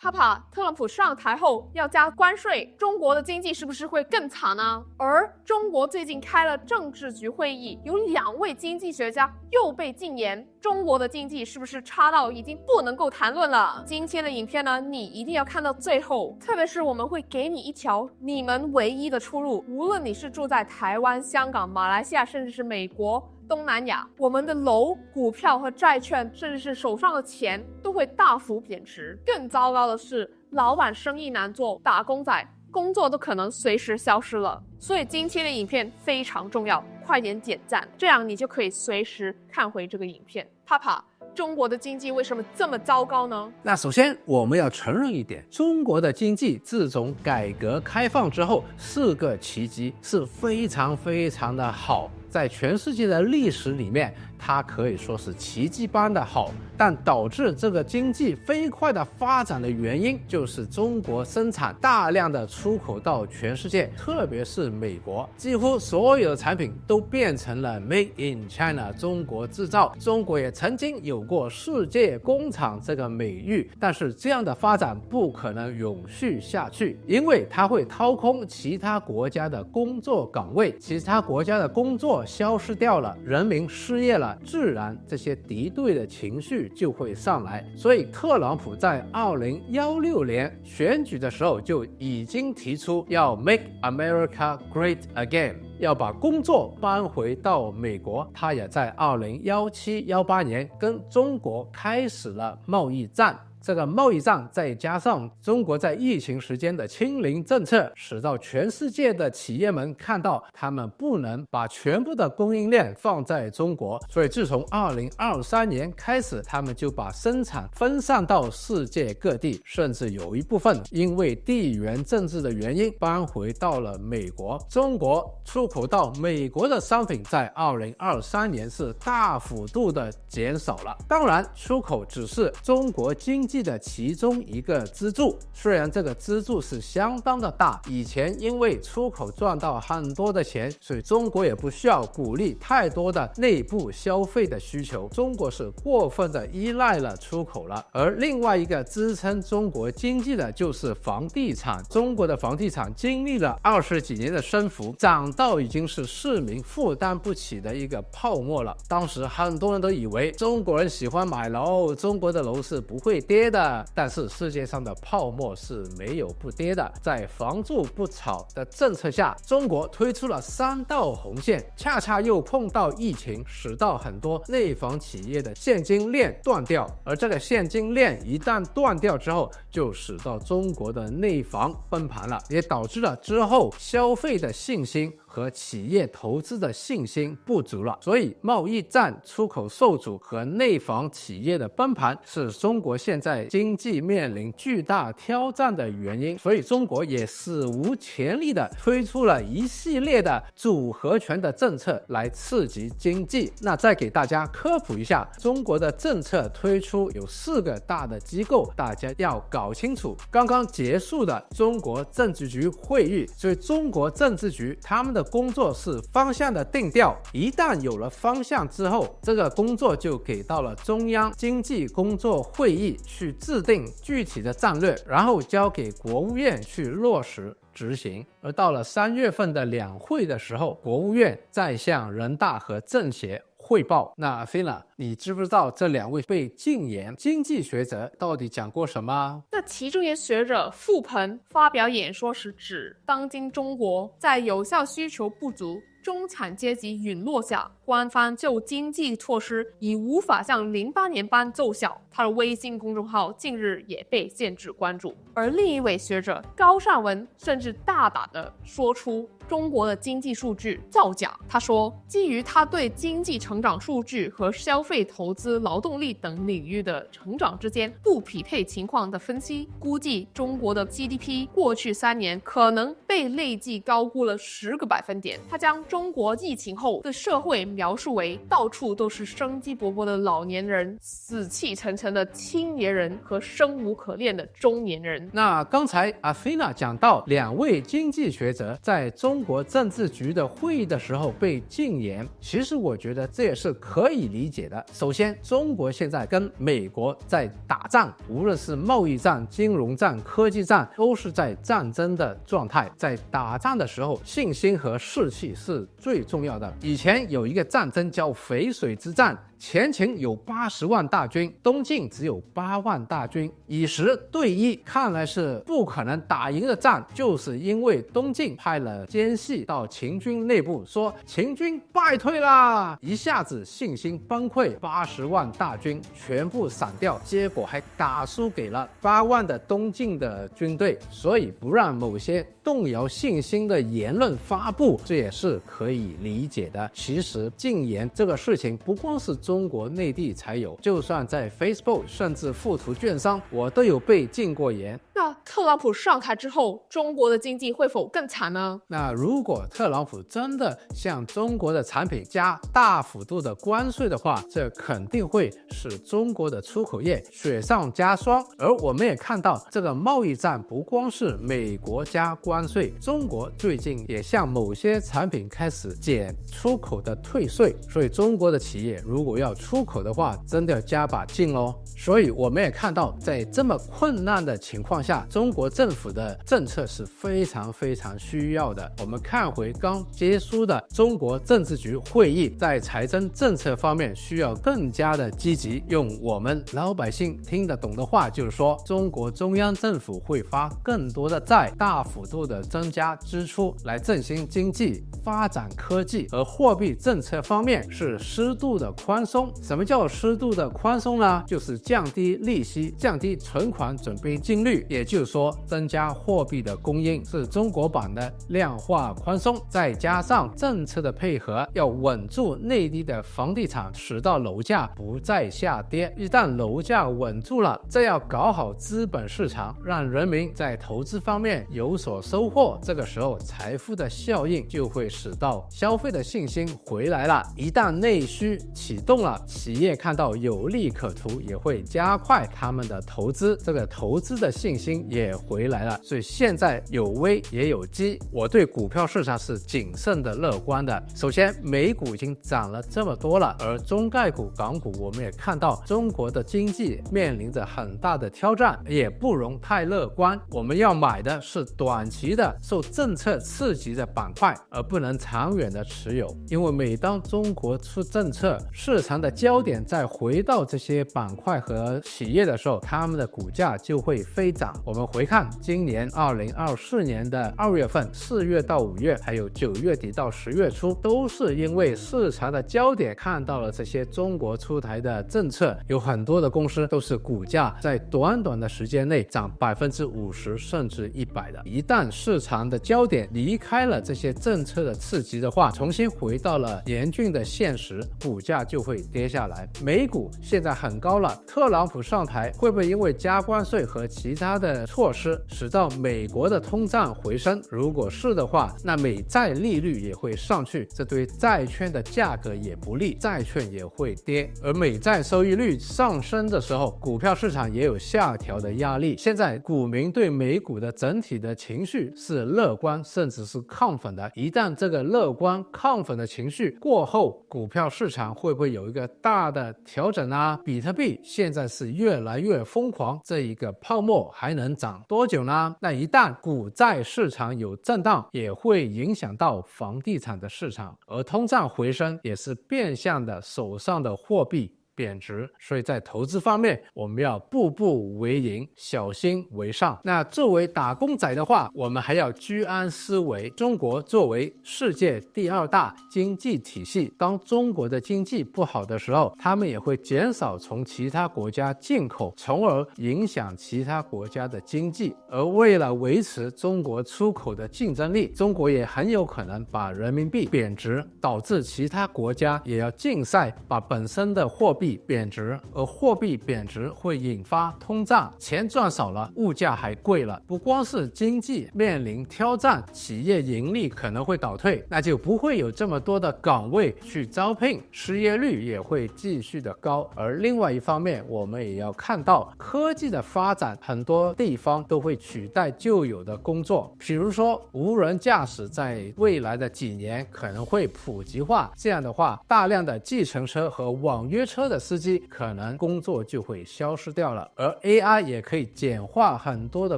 帕帕，特朗普上台后要加关税，中国的经济是不是会更惨呢？而中国最近开了政治局会议，有2位经济学家又被禁言，中国的经济是不是差到已经不能够谈论了？今天的影片呢，你一定要看到最后，特别是我们会给你一条你们唯一的出路，无论你是住在台湾、香港、马来西亚，甚至是美国、东南亚，我们的楼、股票和债券，甚至是手上的钱都会大幅贬值。更糟糕的是，老板生意难做，打工仔工作都可能随时消失了。所以今天的影片非常重要，快点点赞，这样你就可以随时看回这个影片。帕帕，中国的经济为什么这么糟糕呢？那首先我们要承认一点，中国的经济自从改革开放之后，4个奇迹是非常的好，在全世界的历史里面，它可以说是奇迹般的好。但导致这个经济飞快的发展的原因，就是中国生产大量的出口到全世界，特别是美国，几乎所有的产品都变成了 Made in China 中国制造。中国也曾经有过世界工厂这个美誉，但是这样的发展不可能永续下去，因为它会掏空其他国家的工作岗位，其他国家的工作消失掉了，人民失业了，自然这些敌对的情绪就会上来。所以特朗普在2016年选举的时候就已经提出要 Make America Great Again， 要把工作搬回到美国。他也在2017、18年跟中国开始了贸易战。这个贸易战再加上中国在疫情时间的清零政策，使到全世界的企业们看到他们不能把全部的供应链放在中国，所以自从2023年开始，他们就把生产分散到世界各地，甚至有一部分因为地缘政治的原因搬回到了美国。中国出口到美国的商品在2023年是大幅度的减少了。当然，出口只是中国经济的其中一个支柱，虽然这个支柱是相当的大，以前因为出口赚到很多的钱，所以中国也不需要鼓励太多的内部消费的需求，中国是过分的依赖了出口了。而另外一个支撑中国经济的就是房地产，中国的房地产经历了20几年的升幅，涨到已经是市民负担不起的一个泡沫了。当时很多人都以为中国人喜欢买楼，中国的楼市不会跌的，但是世界上的泡沫是没有不跌的。在房住不炒的政策下，中国推出了3道红线，恰恰又碰到疫情，使到很多内房企业的现金链断掉，而这个现金链一旦断掉之后，就使到中国的内房崩盘了，也导致了之后消费的信心和企业投资的信心不足了。所以贸易战、出口受阻和内房企业的崩盘是中国现在经济面临巨大挑战的原因。所以中国也史无前例的推出了一系列的组合拳的政策来刺激经济。那再给大家科普一下，中国的政策推出有4个大的机构，大家要搞清楚。刚刚结束的中国政治局会议，所以中国政治局他们的工作是方向的定调，一旦有了方向之后，这个工作就给到了中央经济工作会议去制定具体的战略，然后交给国务院去落实执行。而到了3月份的两会的时候，国务院再向人大和政协汇报。那阿菲娜，你知不知道这2位被禁言经济学者到底讲过什么？那其中一学者傅鹏发表演说时指，当今中国在有效需求不足、中产阶级陨落下，官方就经济措施已无法像08年般奏效。他的微信公众号近日也被限制关注。而另一位学者高善文甚至大胆地说出中国的经济数据造假。他说，基于他对经济成长数据和消费、投资、劳动力等领域的成长之间不匹配情况的分析，估计中国的 GDP 过去3年可能被累计高估了10个百分点。他将中国疫情后的社会描述为到处都是生机勃勃的老年人、死气沉沉的青年人和生无可恋的中年人。那刚才阿菲娜讲到2位经济学者在中国政治局的会议的时候被禁言，其实我觉得这也是可以理解的。首先，中国现在跟美国在打仗，无论是贸易战、金融战、科技战，都是在战争的状态。在打仗的时候，信心和士气是最重要的。以前有一个战争叫淝水之战，前秦有80万大军，东晋只有8万大军，以10对1，看来是不可能打赢的战，就是因为东晋派了奸细到秦军内部说秦军败退啦，一下子信心崩溃，80万大军全部散掉，结果还打输给了8万的东晋的军队，所以不让某些动摇信心的言论发布，这也是可以理解的。其实禁言这个事情不光是中国内地才有，就算在 Facebook 甚至富途券商，我都有被禁过言。那特朗普上台之后，中国的经济会否更惨呢？那如果特朗普真的向中国的产品加大幅度的关税的话，这肯定会使中国的出口业雪上加霜。而我们也看到，这个贸易战不光是美国加关税，中国最近也向某些产品开始减出口的退税，所以中国的企业如果要出口的话，真的要加把劲哦。所以我们也看到，在这么困难的情况下，中国政府的政策是非常需要的。我们看回刚结束的中国政治局会议，在财政政策方面需要更加的积极，用我们老百姓听得懂的话，就是说中国中央政府会发更多的债，大幅度的增加支出来振兴经济、发展科技，而货币政策方面是适度的宽松。什么叫适度的宽松呢？就是降低利息，降低存款准备金率，也就是说增加货币的供应，是中国版的量化宽松。再加上政策的配合，要稳住内地的房地产，使到楼价不再下跌。一旦楼价稳住了，再要搞好资本市场，让人民在投资方面有所收获，这个时候财富的效应就会使到消费的信心回来了。一旦内需启动了，企业看到有利可图，也会加快他们的投资，这个投资的信心也回来了。所以现在有危也有机，我对股票市场是谨慎的乐观的。首先，美股已经涨了这么多了，而中概股、港股我们也看到中国的经济面临着很大的挑战，也不容太乐观。我们要买的是短期的受政策刺激的板块，而不能长远的持有。因为每当中国出政策，市场的焦点再回到这些板块和企业的时候，他们的股价就会飞涨。我们回看今年2024年的2月份、4月到5月，还有9月底到10月初，都是因为市场的焦点看到了这些中国出台的政策，有很多的公司都是股价在短的时间内涨50%甚至100%的。一旦市场的焦点离开了这些政策的刺激的话，重新回到了严峻的现实，股价就会跌下来。美股现在很高了，特朗普上台会不会因为加关税和其他的措施使到美国的通胀回升？如果是的话，那美债利率也会上去，这对债券的价格也不利，债券也会跌。而美债收益率上升的时候，股票市场也有下调的压力。现在股民对美股的整体的情绪是乐观甚至是亢奋的，一旦这个乐观亢奋的情绪过后，股票市场会不会有一个大的调整啊？比特币现在是越来越疯狂，这一个泡沫还能涨多久呢？那一旦股债市场有震荡，也会影响到房地产的市场，而通胀回升也是变相的手上的货币贬值，所以在投资方面我们要步步为营，小心为上。那作为打工仔的话，我们还要居安思危。中国作为世界第2大经济体系，当中国的经济不好的时候，他们也会减少从其他国家进口，从而影响其他国家的经济。而为了维持中国出口的竞争力，中国也很有可能把人民币贬值，导致其他国家也要竞赛把本身的货币币贬值，而货币贬值会引发通胀，钱赚少了，物价还贵了。不光是经济面临挑战，企业盈利可能会倒退，那就不会有这么多的岗位去招聘，失业率也会继续的高。而另外一方面，我们也要看到科技的发展，很多地方都会取代旧有的工作，比如说无人驾驶在未来的几年可能会普及化，这样的话，大量的计程车和网约车的司机可能工作就会消失掉了。而 AI 也可以简化很多的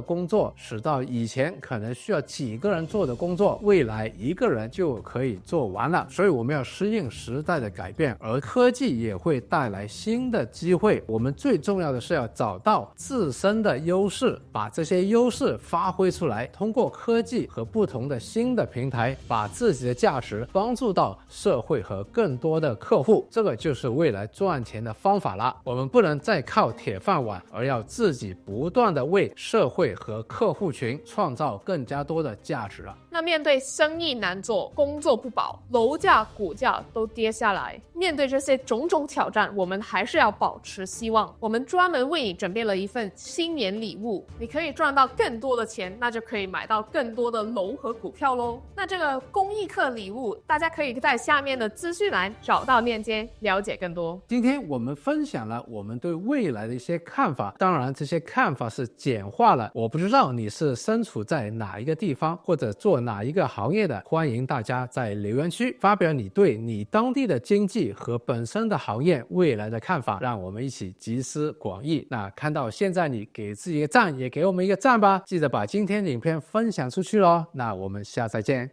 工作，使到以前可能需要几个人做的工作，未来一个人就可以做完了。所以我们要适应时代的改变，而科技也会带来新的机会。我们最重要的是要找到自身的优势，把这些优势发挥出来，通过科技和不同的新的平台，把自己的价值帮助到社会和更多的客户。这个就是未来赚钱的方法了。我们不能再靠铁饭碗，而要自己不断的为社会和客户群创造更加多的价值了。那面对生意难做，工作不保，楼价、股价都跌下来，面对这些种种挑战，我们还是要保持希望。我们专门为你准备了一份新年礼物，你可以赚到更多的钱，那就可以买到更多的楼和股票咯。那这个公益课礼物，大家可以在下面的资讯栏找到链接，了解更多。今天我们分享了我们对未来的一些看法，当然这些看法是简化了，我不知道你是身处在哪一个地方或者做哪一个行业的，欢迎大家在留言区发表你对你当地的经济和本身的行业未来的看法，让我们一起集思广益。那看到现在你给自己一个赞，也给我们一个赞吧，记得把今天的影片分享出去咯。那我们下次再见。